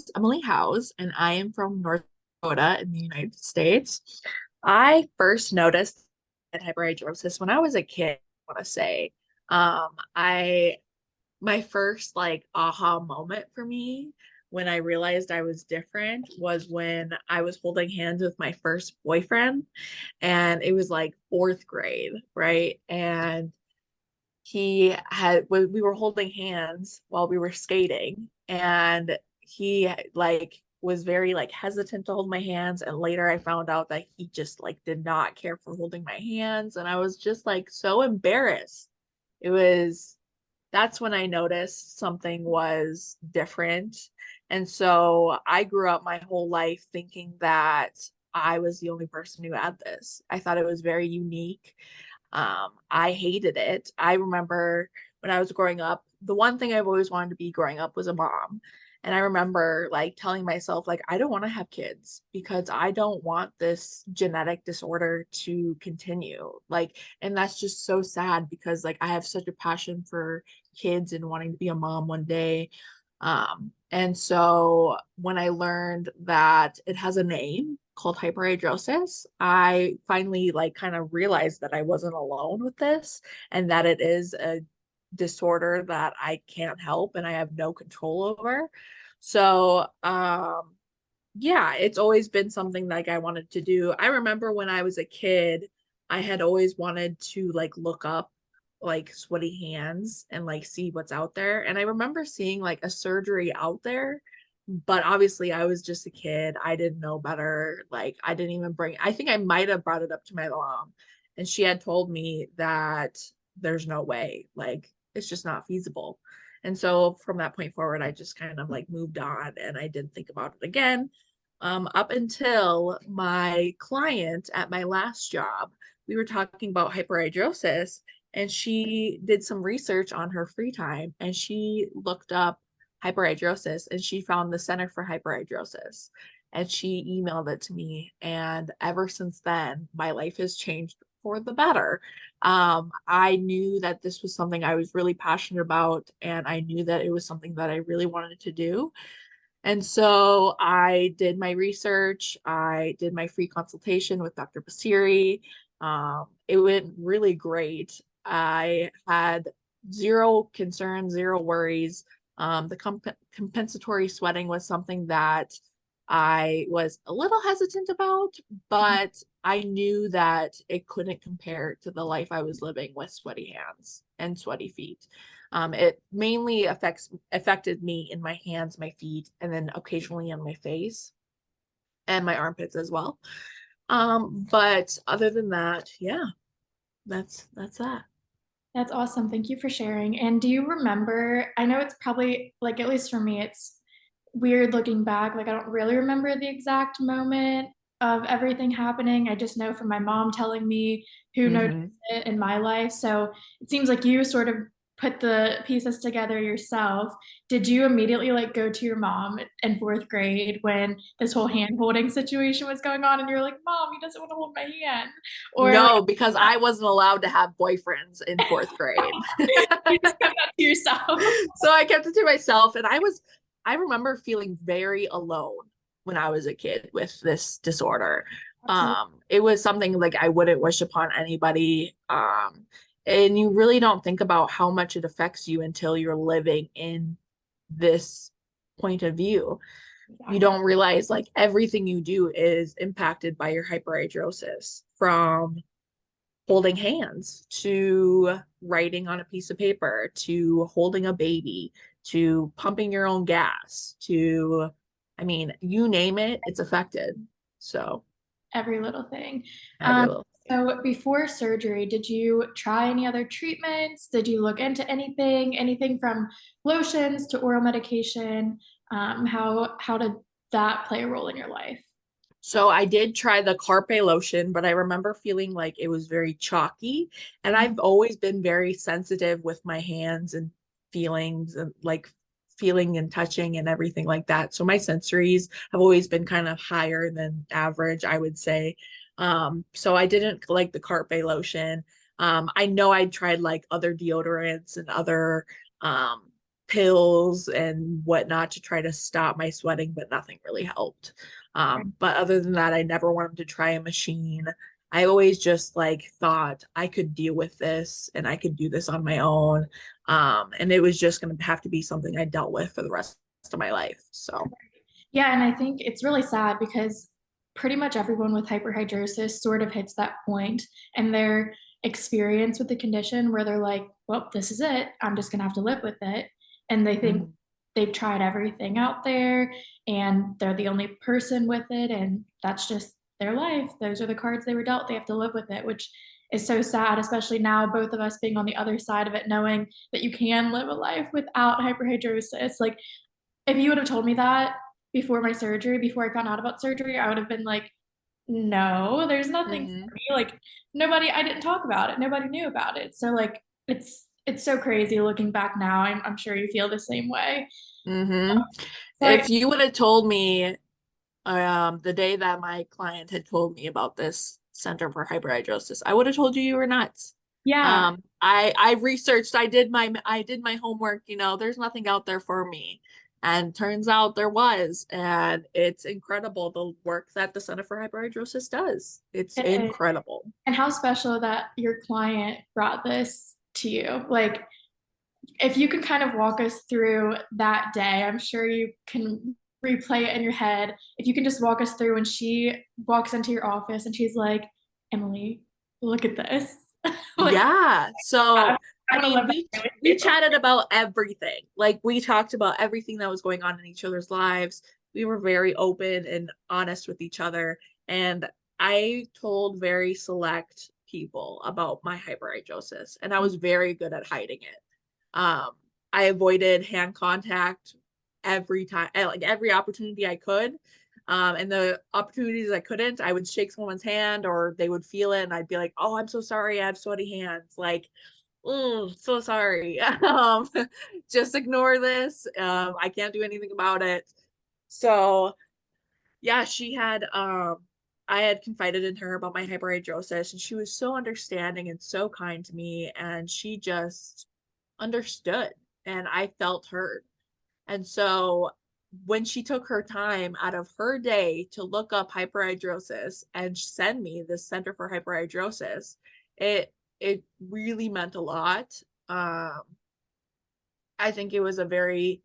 is Emily House, and I am from North Dakota in the United States. I first noticed hyperhidrosis when I was a kid, I want to say. I my first like aha moment for me when I realized I was different was when I was holding hands with my first boyfriend, and it was like fourth grade, right? And we were holding hands while we were skating, and he like was very like hesitant to hold my hands, and later I found out that he just like did not care for holding my hands, and I was just like so embarrassed. It was That's when I noticed something was different. And so I grew up my whole life thinking that I was the only person who had this. I thought it was very unique. I hated it. I remember when I was growing up, the one thing I've always wanted to be growing up was a mom. And I remember like telling myself, like, I don't want to have kids because I don't want this genetic disorder to continue. Like, and that's just so sad because like I have such a passion for kids and wanting to be a mom one day. And so when I learned that it has a name called hyperhidrosis, I finally like kind of realized that I wasn't alone with this and that it is a disorder that I can't help and I have no control over. So, yeah, it's always been something like I wanted to do. I remember when I was a kid, I had always wanted to like look up like sweaty hands and like see what's out there. And I remember seeing like a surgery out there, but obviously I was just a kid. I didn't know better. Like I didn't even I think I might have brought it up to my mom, and she had told me that there's no way, like it's just not feasible. And so from that point forward, I just kind of like moved on and I didn't think about it again. Up until my client at my last job, we were talking about hyperhidrosis, and she did some research on her free time and she looked up hyperhidrosis and she found the Center for Hyperhidrosis and she emailed it to me. And ever since then, my life has changed for the better. I knew that this was something I was really passionate about, and I knew that it was something that I really wanted to do. And so I did my research. I did my free consultation with Dr. Basseri. It went really great. I had zero concerns, zero worries. The compensatory sweating was something that I was a little hesitant about, but I knew that it couldn't compare to the life I was living with sweaty hands and sweaty feet. It mainly affected me in my hands, my feet, and then occasionally on my face and my armpits as well. But other than that, yeah, that's that. That's awesome. Thank you for sharing. And do you remember? I know it's probably like, at least for me, it's weird looking back. Like, I don't really remember the exact moment of everything happening. I just know from my mom telling me who noticed Hmm. it in my life. So it seems like you sort of put the pieces together yourself. Did you immediately like go to your mom in fourth grade when this whole hand holding situation was going on and you're like, Mom, he doesn't want to hold my hand? Or like, No, because I wasn't allowed to have boyfriends in fourth grade. you just kept that to yourself? So I kept it to myself, and I remember feeling very alone when I was a kid with this disorder. Absolutely. It was something like I wouldn't wish upon anybody. And you really don't think about how much it affects you until you're living in this point of view. You Exactly. don't realize like everything you do is impacted by your hyperhidrosis, from holding hands to writing on a piece of paper to holding a baby to pumping your own gas to, I mean, you name it, it's affected. So Every little thing. every Um, little thing. so before surgery, did you try any other treatments? Did you look into anything from lotions to oral medication? How did that play a role in your life? So I did try the Carpe lotion, but I remember feeling like it was very chalky. And I've always been very sensitive with my hands and feelings and like feeling and touching and everything like that. So my sensories have always been kind of higher than average, I would say. So I didn't like the Carpe lotion. I know I tried like other deodorants and other um pills and whatnot to try to stop my sweating, but nothing really helped. But other than that, I never wanted to try a machine. I always just like thought I could deal with this and I could do this on my own. And it was just going to have to be something I dealt with for the rest of my life. So, Yeah, and I think it's really sad because pretty much everyone with hyperhidrosis sort of hits that point in their experience with the condition where they're like, well, this is it. I'm just gonna have to live with it. And they think mhm, they've tried everything out there and they're the only person with it, and that's just their life. Those are the cards they were dealt. They have to live with it, which is so sad, especially now, both of us being on the other side of it, knowing that you can live a life without hyperhidrosis. Like, if you would have told me that before my surgery, before I found out about surgery, I would have been like, no, there's nothing mhm, for me. Like, nobody, I didn't talk about it. Nobody knew about it. So like it's so crazy looking back now. I'm sure you feel the same way. mhm. So I, If you would have told me the day that my client had told me about this Center for Hyperhidrosis, I would have told you you were nuts. yeah, I researched, I did my homework, there's nothing out there for me. And turns out there was, and it's incredible the work that the Center for Hyperhidrosis does. It's it is. incredible. And how special that your client brought this to you. Like, if you can kind of walk us through that day, I'm sure you can replay it in your head. If you can just walk us through when she walks into your office and she's like, Emily, look at this. Like, Yeah. I, So, I I want to mean, live that we day with we you. chatted about everything. Like we talked about everything that was going on in each other's lives. We were very open and honest with each other. And I told very select people about my hyperhidrosis, and I was very good at hiding it. Um, I avoided hand contact every time, like every opportunity I could. And the opportunities I couldn't, I would shake someone's hand or they would feel it and I'd be like, oh, I'm so sorry. I have sweaty hands. Like, oh, so sorry. Just ignore this. I can't do anything about it. So yeah, I had confided in her about my hyperhidrosis and she was so understanding and so kind to me and she just understood and I felt heard. And so when she took her time out of her day to look up hyperhidrosis and send me this Center for Hyperhidrosis, it really meant a lot. Um, I think it was a very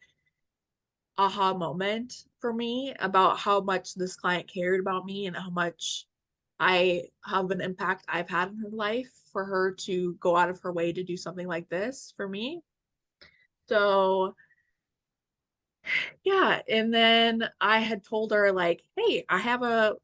aha moment for me about how much this client cared about me and how much I have an impact I've had in her life for her to go out of her way to do something like this for me. So yeah, and then I had told her like, "Hey, I have a,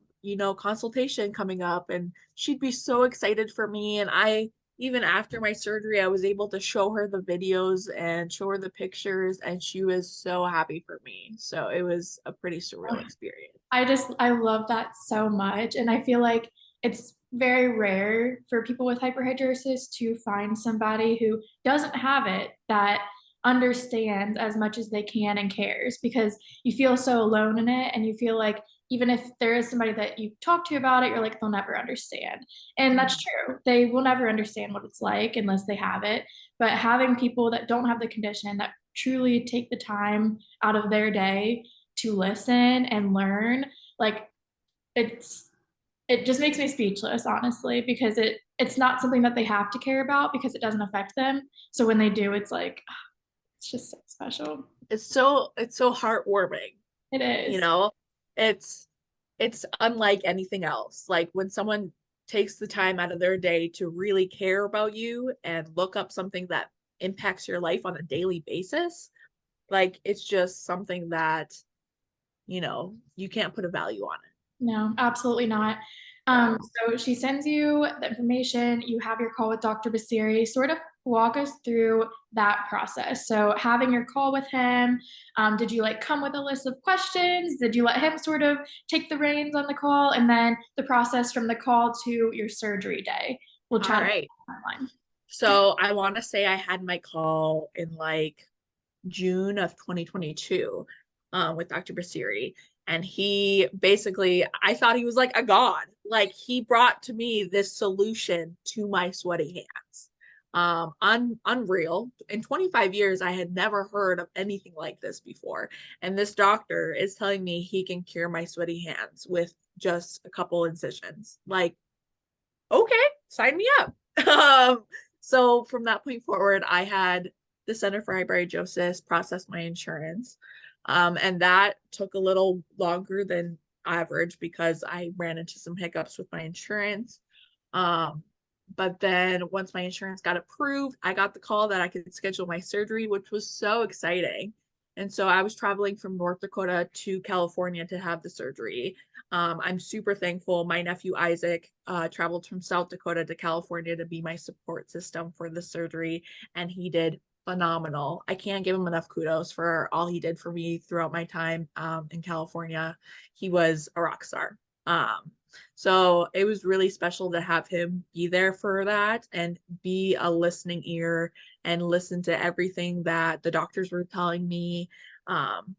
consultation coming up," and she'd be so excited for me. And I, even after my surgery, I was able to show her the videos and show her the pictures, and she was so happy for me. So it was a pretty surreal experience. I love that so much. And I feel like it's very rare for people with hyperhidrosis to find somebody who doesn't have it that understands as much as they can and cares, because you feel so alone in it and you feel like even if there is somebody that you talk to about it, you're like, they'll never understand. And that's Mhm. true. They will never understand what it's like unless they have it. But having people that don't have the condition that truly take the time out of their day to listen and learn, like, it's it just makes me speechless, honestly, because it's not something that they have to care about because it doesn't affect them. So when they do, it's like, it's just so special. It's so heartwarming, It you is. know? It's it's unlike anything else. Like when someone takes the time out of their day to really care about you and look up something that impacts your life on a daily basis, like it's just something that, you can't put a value on it. No, absolutely not. So, So she sends you the information, you have your call with Dr. Basseri. Sort of walk us through that process. So having your call with him, did you like come with a list of questions? Did you let him sort of take the reins on the call? And then the process from the call to your surgery day. We'll all chat about right. the timeline. So I want to say I had my call in like June of 2022 with Dr. Basseri. And he basically, I thought he was like a god. Like he brought to me this solution to my sweaty hands. Unreal. In 25 years, I had never heard of anything like this before. And this doctor is telling me he can cure my sweaty hands with just a couple incisions. Like, okay, sign me up. So from that point forward, I had the Center for Hyperhidrosis process my insurance. And that took a little longer than average because I ran into some hiccups with my insurance. Um, but then once my insurance got approved, I got the call that I could schedule my surgery, which was so exciting. And so I was traveling from North Dakota to California to have the surgery. I'm super thankful. My nephew Isaac traveled from South Dakota to California to be my support system for the surgery, and he did phenomenal. I can't give him enough kudos for all he did for me throughout my time in California. He was a rock star. So it was really special to have him be there for that and be a listening ear and listen to everything that the doctors were telling me. Um,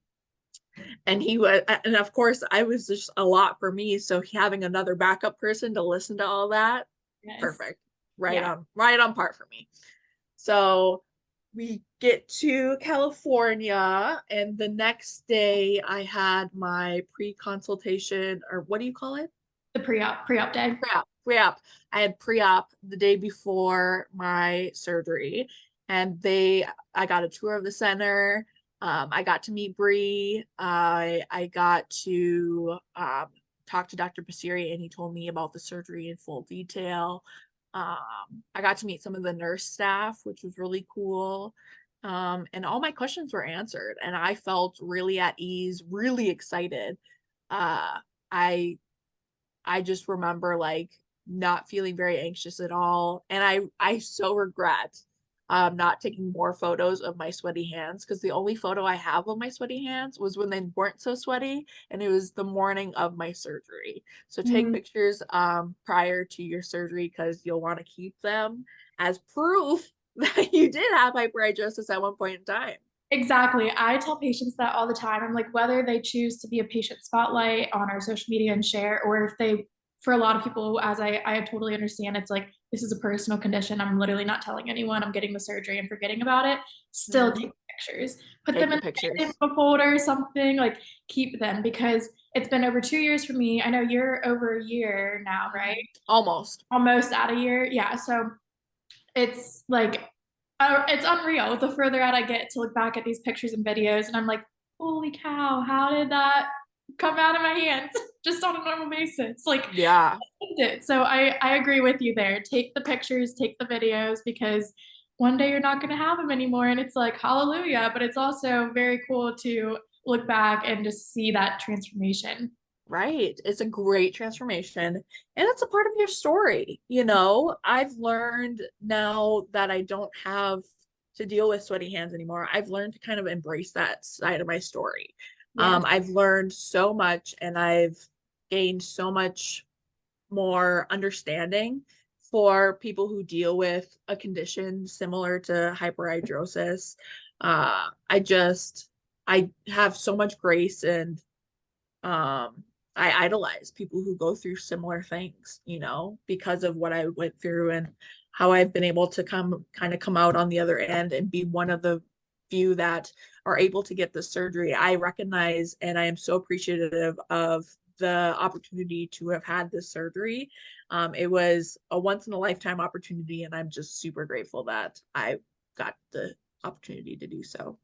and he was, and of course I was just a lot for me, so having another backup person to listen to all that, Yes. perfect. Yeah. Right on par for me. So we get to California, and the next day I had my pre-consultation, or what do you call it? The pre-op day. Pre-op. I had pre-op the day before my surgery, and I got a tour of the center. I got to meet Bree. I got to talk to Dr. Basseri, and he told me about the surgery in full detail. I got to meet some of the nurse staff, which was really cool. And all my questions were answered, and I felt really at ease, really excited. Uh, I I just remember like not feeling very anxious at all. And I so regret not taking more photos of my sweaty hands, because the only photo I have of my sweaty hands was when they weren't so sweaty, and it was the morning of my surgery. So take Mm, pictures prior to your surgery, because you'll want to keep them as proof that you did have hyperhidrosis at one point in time. exactly. I tell patients that all the time. I'm like, whether they choose to be a patient spotlight on our social media and share, or if they, for a lot of people, as I totally understand, it's like, this is a personal condition. I'm literally not telling anyone I'm getting the surgery and forgetting about it. Still Mhm. take pictures, put them Take the in pictures. a folder or something, like keep them, because it's been over 2 years for me. I know you're over a year now, right? Mhm. Almost. Almost at a year. Yeah. So it's like it's unreal the further out I get to look back at these pictures and videos, and I'm like, holy cow, how did that come out of my hands just on a normal basis? Like, Yeah. it. So I agree with you there. Take the pictures, take the videos, because one day you're not going to have them anymore, and it's like hallelujah. But it's also very cool to look back and just see that transformation. Right. It's a great transformation, and it's a part of your story. You know, I've learned now that I don't have to deal with sweaty hands anymore. I've learned to kind of embrace that side of my story. Yes. I've learned so much, and I've gained so much more understanding for people who deal with a condition similar to hyperhidrosis. I have so much grace, and um I idolize people who go through similar things, you know, because of what I went through and how I've been able to come out on the other end and be one of the few that are able to get the surgery. I recognize, and I am so appreciative of the opportunity to have had this surgery. It was a once in a lifetime opportunity, and I'm just super grateful that I got the opportunity to do so.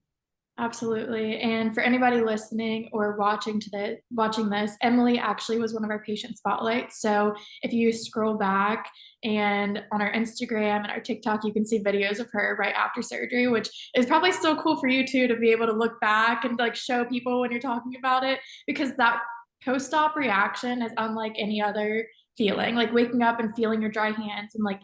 Absolutely. And for anybody listening or watching this, Emily actually was one of our patient spotlights. So if you scroll back and on our Instagram and our TikTok, you can see videos of her right after surgery, which is probably still cool for you too, to be able to look back and like show people when you're talking about it, because that post-op reaction is unlike any other feeling. Like waking up and feeling your dry hands and like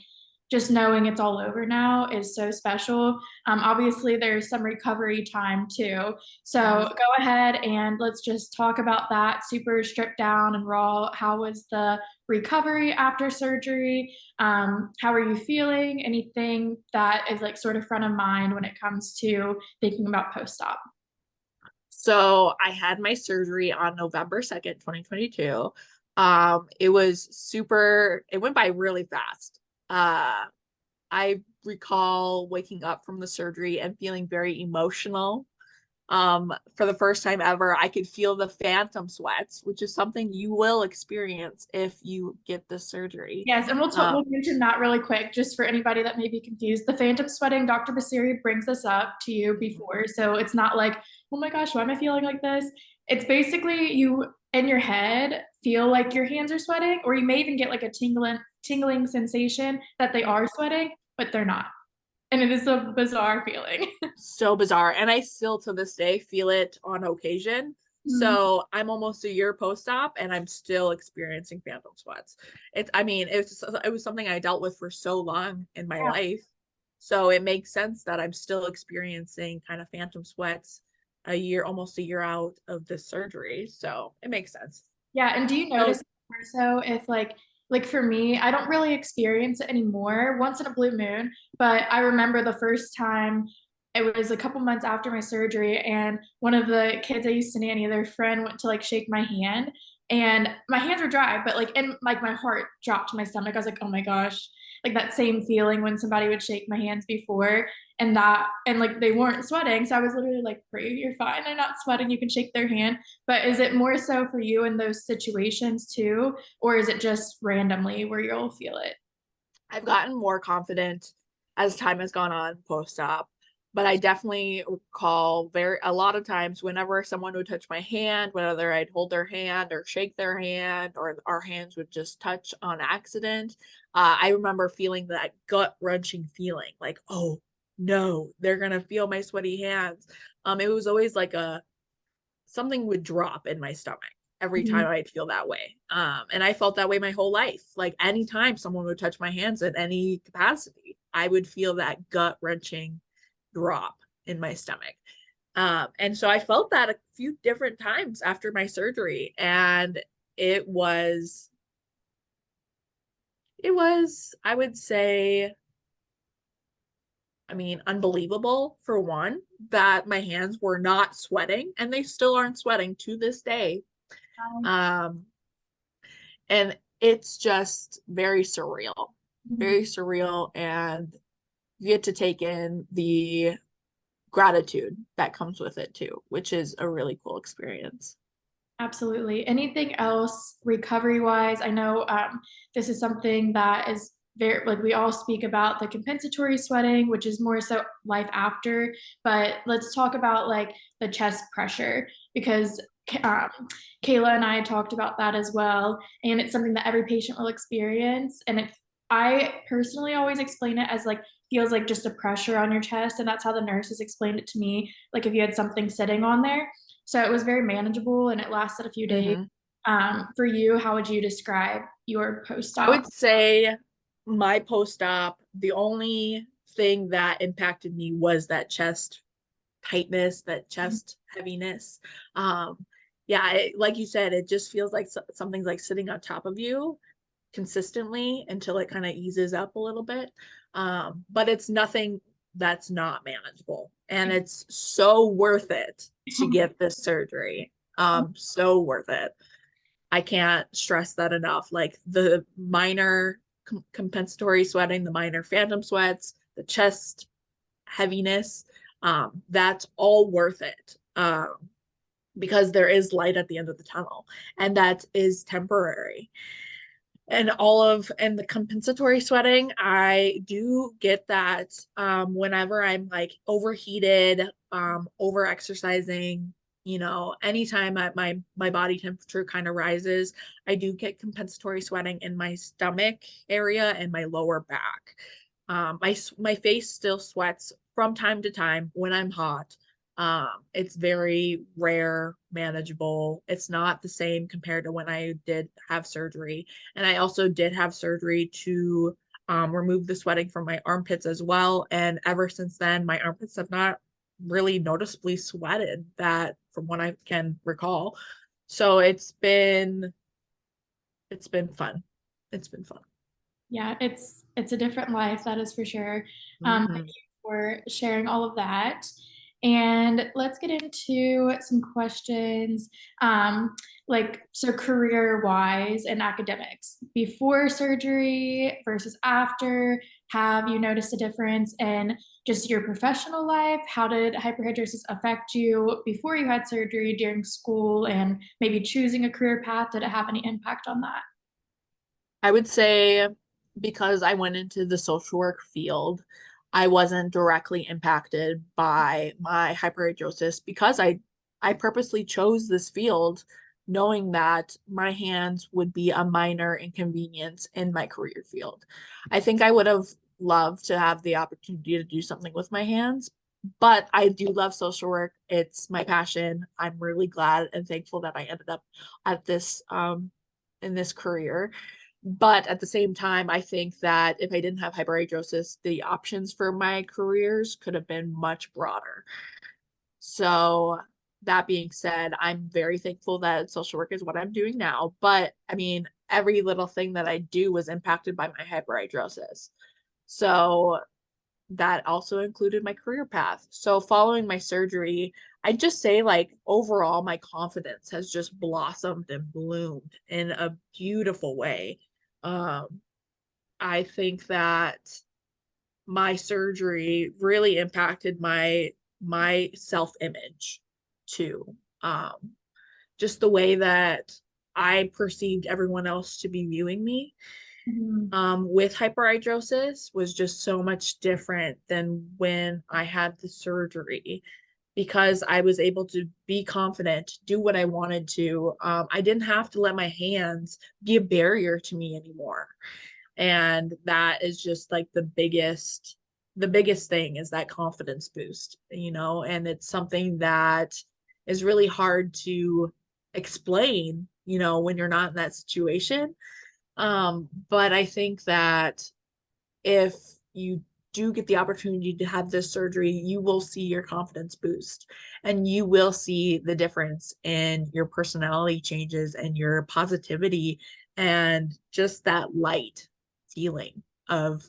just knowing it's all over now is so special. Obviously, there's some recovery time too. So Mhm. go ahead and let's just talk about that super stripped down and raw. How was the recovery after surgery? How are you feeling? Anything that is like sort of front of mind when it comes to thinking about post-op? So I had my surgery on November 2nd, 2022. It was super, it went by really fast. Uh, I recall waking up from the surgery and feeling very emotional. For the first time ever, I could feel the phantom sweats, which is something you will experience if you get the surgery. Yes, and we'll mention that really quick, just for anybody that may be confused. The phantom sweating, Dr. Basseri brings this up to you before, so it's not like, oh my gosh, why am I feeling like this? It's basically you in your head feel like your hands are sweating, or you may even get like a tingling sensation that they are sweating, but they're not. And it is a bizarre feeling. So bizarre. And I still to this day feel it on occasion. Mhm. So I'm almost a year post-op and I'm still experiencing phantom sweats. I mean, it was something I dealt with for so long in my Yeah. life. So it makes sense that I'm still experiencing kind of phantom sweats almost a year out of this surgery. So it makes sense. Yeah, and do you So notice more so if like for me, I don't really experience it anymore, once in a blue moon, but I remember the first time it was a couple months after my surgery and one of the kids I used to nanny, their friend went to like shake my hand and my hands were dry, but like and like my heart dropped to my stomach. I was like, "Oh my gosh." Like that same feeling when somebody would shake my hands before and like they weren't sweating. So I was literally like, "Pray, you're fine. They're not sweating. You can shake their hand." But is it more so for you in those situations too, or is it just randomly where you'll feel it? I've gotten more confident as time has gone on post-op, but I definitely recall very a lot of times whenever someone would touch my hand, whether I'd hold their hand or shake their hand, or our hands would just touch on accident, I remember feeling that gut-wrenching feeling, like, oh no, they're gonna feel my sweaty hands. It was always like a something would drop in my stomach every Mhm. time I'd feel that way. And I felt that way my whole life. Like anytime someone would touch my hands in any capacity, I would feel that gut wrenching drop in my stomach. And so I felt that a few different times after my surgery. And it was, I would say, I mean, unbelievable for one, that my hands were not sweating and they still aren't sweating to this day. Um, and it's just Mhm. very surreal, and you get to take in the gratitude that comes with it too, which is a really cool experience. Absolutely. Anything else recovery wise? I know this is something that is very like we all speak about the compensatory sweating, which is more so life after. But let's talk about like the chest pressure because um, Kayla and I talked about that as well, and it's something that every patient will experience. And I personally always explain it as like feels like just a pressure on your chest, and that's how the nurses explained it to me. Like if you had something sitting on there. So it was very manageable and it lasted a few days. Mm-hmm. For you, how would you describe your I post-op? would say my post-op, the only thing that impacted me was that chest tightness, that chest heaviness. Um, yeah, like you said, it just feels like something's like sitting on top of you consistently until it kind of eases up a little bit. But it's nothing that's not manageable. And it's so worth it to get this surgery. So worth it. I can't stress that enough. Like the minor compensatory sweating, the minor phantom sweats, the chest heaviness, that's all worth it. Because there is light at the end of the tunnel, and that is temporary. And the compensatory sweating, I do get that whenever I'm like overheated, over exercising, anytime my body temperature kind of rises, I do get compensatory sweating in my stomach area and my lower back. My face still sweats from time to time when I'm hot. It's very rare, manageable. It's not the same compared to when I did have surgery. And I also did have surgery to remove the sweating from my armpits as well. And ever since then, my armpits have not really noticeably sweated that from what I can recall. So it's been fun. It's been fun. Yeah, it's a different life, that is for sure. Thank Hmm. you for sharing all of that. And let's get into some questions, so career wise and academics. Before surgery versus after, have you noticed a difference in just your professional life? How did hyperhidrosis affect you before you had surgery, during school, and maybe choosing a career path? Did it have any impact on that? I would say because I went into the social work field, I wasn't directly impacted by my hyperhidrosis because I purposely chose this field knowing that my hands would be a minor inconvenience in my career field. I think I would have loved to have the opportunity to do something with my hands, but I do love social work. It's my passion. I'm really glad and thankful that I ended up at this in this career. But at the same time, I think that if I didn't have hyperhidrosis, the options for my careers could have been much broader. So that being said, I'm very thankful that social work is what I'm doing now. But I mean, every little thing that I do was impacted by my hyperhidrosis. So that also included my career path. So following my surgery, I'd just say like overall my confidence has just blossomed and bloomed in a beautiful way. Um, I think that my surgery really impacted my self-image too. Just the way that I perceived everyone else to be viewing me Mhm. with hyperhidrosis was just so much different than when I had the surgery because I was able to be confident, do what I wanted to. I didn't have to let my hands be a barrier to me anymore. And that is just like the biggest thing is that confidence boost, and it's something that is really hard to explain, when you're not in that situation. But I think that if you do get the opportunity to have this surgery, you will see your confidence boost and you will see the difference in your personality changes and your positivity and just that light feeling of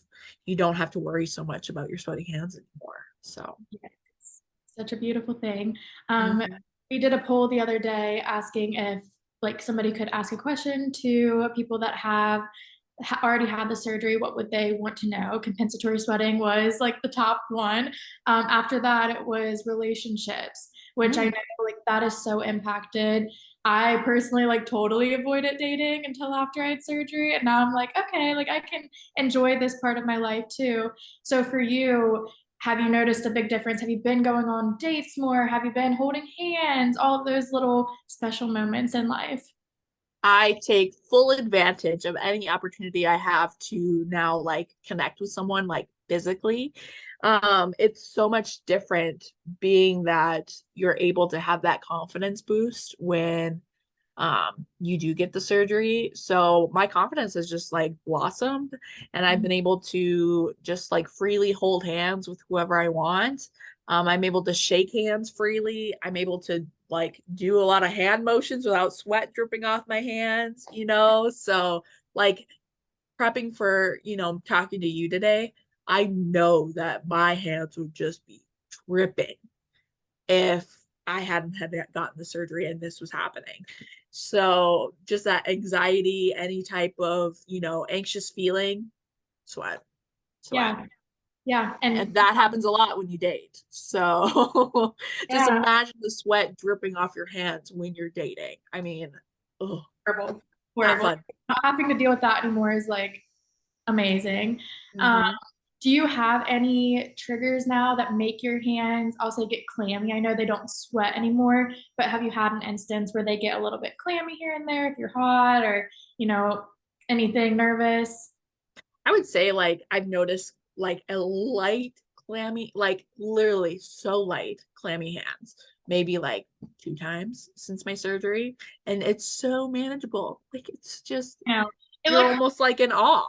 you don't have to worry so much about your sweaty hands anymore. So, Yes, such a beautiful thing. mhm. We did a poll the other day asking if like somebody could ask a question to people that have already had the surgery, what would they want to know? Compensatory sweating was like the top one. After that, it was relationships, which I Mm. know like that is so impacted. I personally like totally avoided dating until after I had surgery. And now I'm like, okay, like I can enjoy this part of my life too. So for you, have you noticed a big difference? Have you been going on dates more? Have you been holding hands? All of those little special moments in life. I take full advantage of any opportunity I have to now like connect with someone like physically. It's so much different being that you're able to have that confidence boost when you do get the surgery. So my confidence has just like blossomed and I've been able to just like freely hold hands with whoever I want. I'm able to shake hands freely. I'm able to like do a lot of hand motions without sweat dripping off my hands. So like prepping for, talking to you today, I know that my hands would just be dripping if I hadn't had gotten the surgery and this was happening. So just that anxiety, any type of, anxious feeling, sweat, sweat. Yeah, yeah, and And that happens a lot when you date. So just yeah, imagine the sweat dripping off your hands when you're dating. I mean, oh, horrible, not horrible. fun. Not having to deal with that anymore is like amazing. Um, Hmm. do you have any triggers now that make your hands, I'll say, get clammy? I know they don't sweat anymore, but have you had an instance where they get a little bit clammy here and there if you're hot or, you know, anything nervous? I would say like I've noticed like a light clammy, like literally so light clammy hands, maybe like 2 times since my surgery. And it's so manageable. Like it's just, You know, it you're like almost like in awe.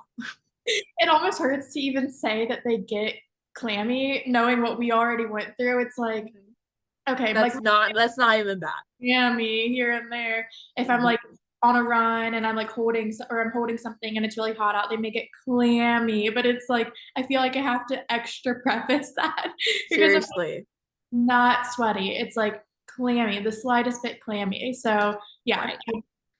it almost hurts to even say that they get clammy, knowing what we already went through. It's like, Mhm. okay, like That's not even bad. yeah, me here and there. If I'm like Mhm. on a run and I'm like or I'm holding something and it's really hot out, they make it clammy. But it's like I feel like I have to extra preface that because Seriously. not sweaty. It's like clammy, the slightest bit clammy. So yeah, Right.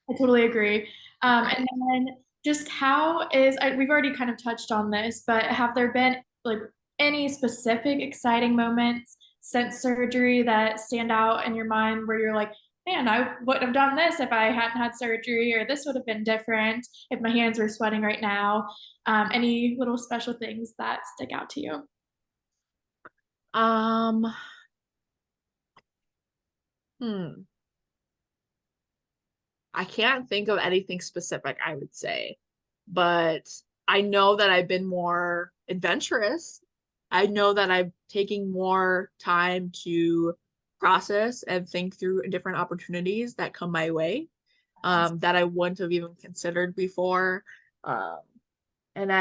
I totally agree. Right. And then just we've already kind of touched on this, but have there been like any specific exciting moments since surgery that stand out in your mind where you're like, man, I wouldn't have done this if I hadn't had surgery, or this would have been different if my hands were sweating right now. Any little special things that stick out to you? Um, hmm. I can't think of anything specific, I would say, but I know that I've been more adventurous. I know that I'm taking more time to process and think through different opportunities that come my way, that I wouldn't have even considered before. Um, and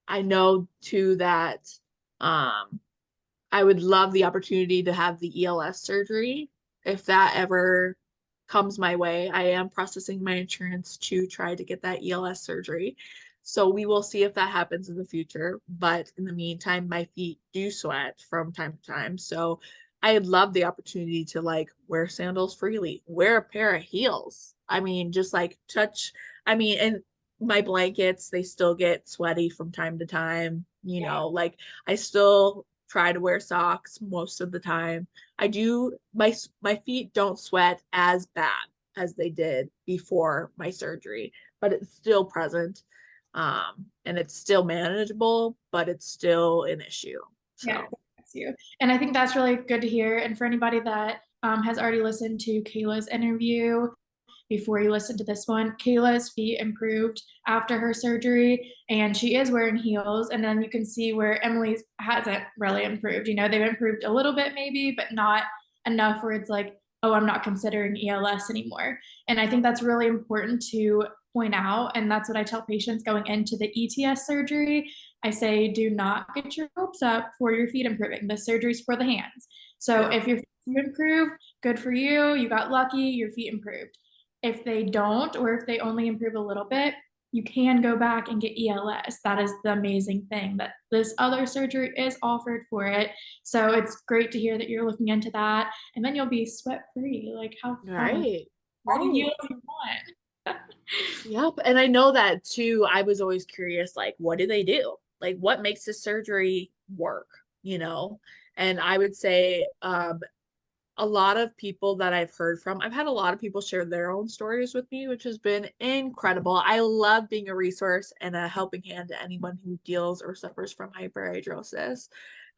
I know too that um, I would love the opportunity to have the ELS surgery if that ever comes my way. I am processing my insurance to try to get that ELS surgery. So we will see if that happens in the future. But in the meantime, my feet do sweat from time to time. So I'd love the opportunity to like wear sandals freely, wear a pair of heels. I mean, just like touch, I mean, and my blankets, they still get sweaty from time to time, like I still try to wear socks most of the time. I do my feet don't sweat as bad as they did before my surgery, but it's still present. And it's still manageable, but it's still an issue. Yeah, So, that's you. And I think that's really good to hear. And for anybody that has already listened to Kayla's interview, before you listen to this one, Kayla's feet improved after her surgery, and she is wearing heels. And then you can see where Emily's hasn't really improved. You know, they've improved a little bit maybe, but not enough where it's like, oh, I'm not considering ELS anymore. And I think that's really important to point out. And that's what I tell patients going into the ETS surgery. I say, do not get your hopes up for your feet improving. The surgery's for the hands. So yeah. if your feet improve, good for you. You got lucky, your feet improved. If they don't, or if they only improve a little bit, you can go back and get ELS. That is the amazing thing that this other surgery is offered for it. So it's great to hear that you're looking into that. And then you'll be sweat free. Like, how fun is Right. all the Right. heels you want? Yep. And I know that too. I was always curious, like, what do they do? Like, what makes this surgery work? You know? And I would say, a lot of people that I've heard from, I've had a lot of people share their own stories with me, which has been incredible. I love being a resource and a helping hand to anyone who deals or suffers from hyperhidrosis.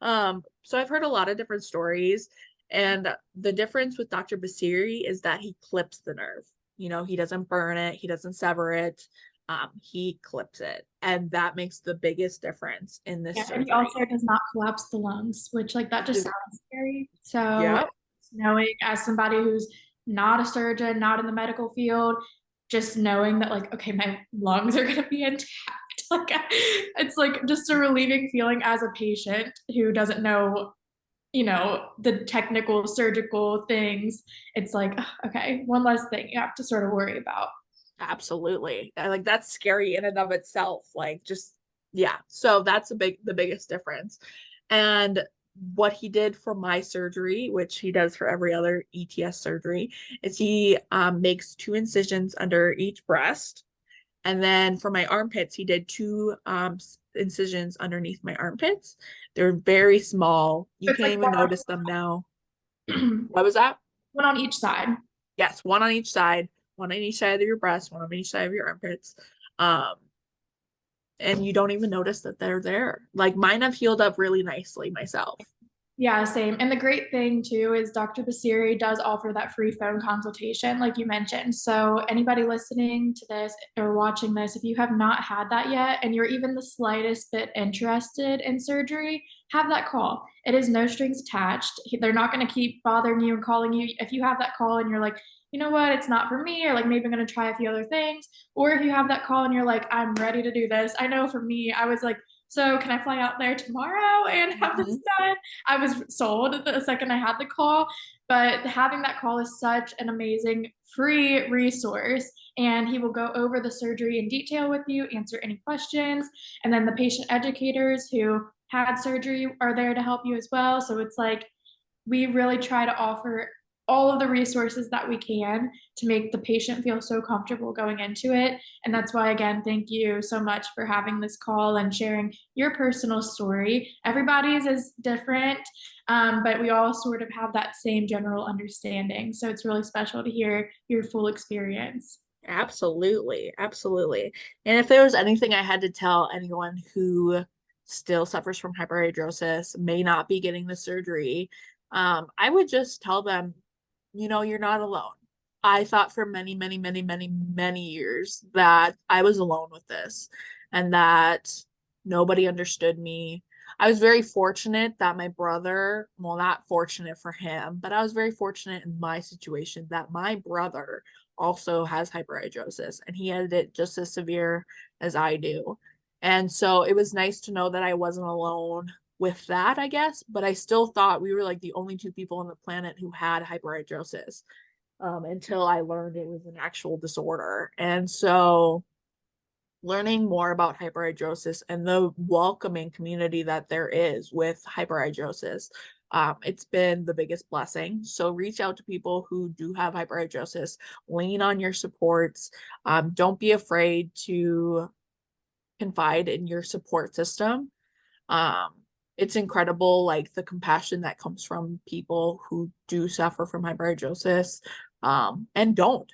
So I've heard a lot of different stories. And the difference with Dr. Basseri is that he clips the nerve. He doesn't burn it, he doesn't sever it. He clips it. And that makes the biggest difference in this Yeah, and he surgery. also does not collapse the lungs, which like that just Just, sounds scary. So yep, knowing as somebody who's not a surgeon, not in the medical field, just knowing that like, okay, my lungs are gonna be intact. Like it's like just a relieving feeling as a patient who doesn't know, the technical surgical things. It's like, okay, one less thing you have to sort of worry about. absolutely. Like that's scary in and of itself. Like just yeah. So that's the biggest difference. And what he did for my surgery, which he does for every other ETS surgery, is he makes two incisions under each breast. And then for my armpits, he did two incisions underneath my armpits. They're very small. You It's can't like even notice them now. What was that? one on each side. Yes, one on each side of your breast, one on each side of your armpits. Um, and you don't even notice that they're there. Like mine have healed up really nicely myself. Yeah, same. And the great thing too is Dr. Basseri does offer that free phone consultation, like you mentioned. So anybody listening to this or watching this, if you have not had that yet and you're even the slightest bit interested in surgery, have that call. It is no strings attached. They're not going to keep bothering you and calling you. If you have that call and you're like, you know what, it's not for me, or like maybe I'm going to try a few other things. Or if you have that call and you're like, I'm ready to do this. I know for me, I was like, so can I fly out there tomorrow and have this Mhm. done? I was sold the second I had the call, but having that call is such an amazing free resource. And he will go over the surgery in detail with you, answer any questions. And then the patient educators who had surgery are there to help you as well. So it's like we really try to offer all of the resources that we can to make the patient feel so comfortable going into it. And that's why, again, thank you so much for having this call and sharing your personal story. Everybody's is different, but we all sort of have that same general understanding. So it's really special to hear your full experience. Absolutely, absolutely. And if there was anything I had to tell anyone who still suffers from hyperhidrosis, may not be getting the surgery, I would just tell them, you're not alone. I thought for many, many, many, many, many years that I was alone with this and that nobody understood me. I was very fortunate that my brother, well, not fortunate for him, but I was very fortunate in my situation that my brother also has hyperhidrosis and he had it just as severe as I do. And so it was nice to know that I wasn't alone with that, I guess, but I still thought we were like the only two people on the planet who had hyperhidrosis until I learned it was an actual disorder. And so learning more about hyperhidrosis and the welcoming community that there is with hyperhidrosis, it's been the biggest blessing. So reach out to people who do have hyperhidrosis, lean on your supports. Don't be afraid to confide in your support system. Um, it's incredible, like the compassion that comes from people who do suffer from hyperhidrosis, and don't.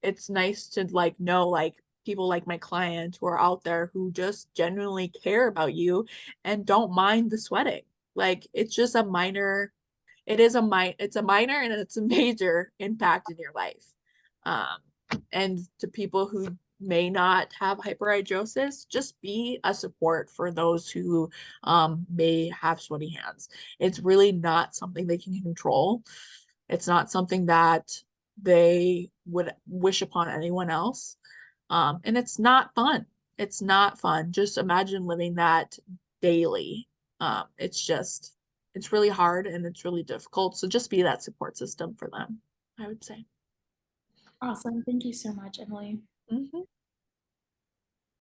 It's nice to like know like people like my client who are out there who just genuinely care about you and don't mind the sweating. Like it's just a minor, it's a minor and it's a major impact in your life. Um, and to people who may not have hyperhidrosis, just be a support for those who may have sweaty hands. It's really not something they can control. It's not something that they would wish upon anyone else. And it's not fun. It's not fun. Just imagine living that daily. It's really hard and it's really difficult. So just be that support system for them, I would say. Awesome. Thank you so much, Emily. Mhm.